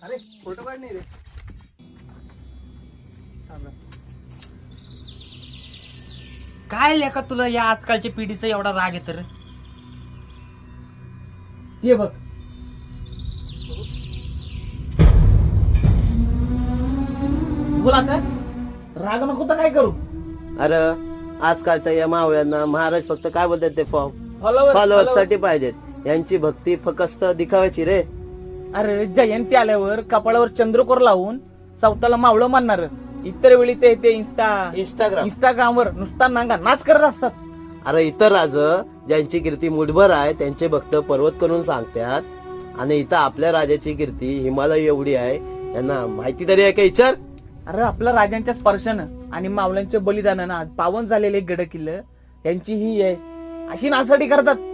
अरे फोटो काढ नाही रे. काय लेका तुला या आजकालच्या पिढीचा एवढा राग येत रे? ये बघ. बोला काय राग नको तर काय करू. अरे आजकालच्या या मावळ्यांना महाराज फक्त काय बोलतात ते फॉर्म फॉलोअर्स फॉलोअर्स साठी पाहिजेत. यांची भक्ती फक्त दिखावायची रे. अरे जयंती आल्यावर कपाळावर चंद्रकोर लावून स्वतःला मावळं मानणार. इतर वेळी ते इंस्टाग्रामवर नुसता नांगा नाच करत असतात. अरे इतर राज ज्यांची कीर्ती मुठभर आहे त्यांचे भक्त पर्वत करून सांगतात, आणि इथं आपल्या राजाची कीर्ती हिमालय एवढी आहे. यांना माहिती तरी आहे का विचार. अरे आपल्या राजांच्या स्पर्शानं आणि मावळ्यांच्या बलिदानानं आज पावन झालेले गड किल्ले यांची ही आहे अशी नासाठी करतात.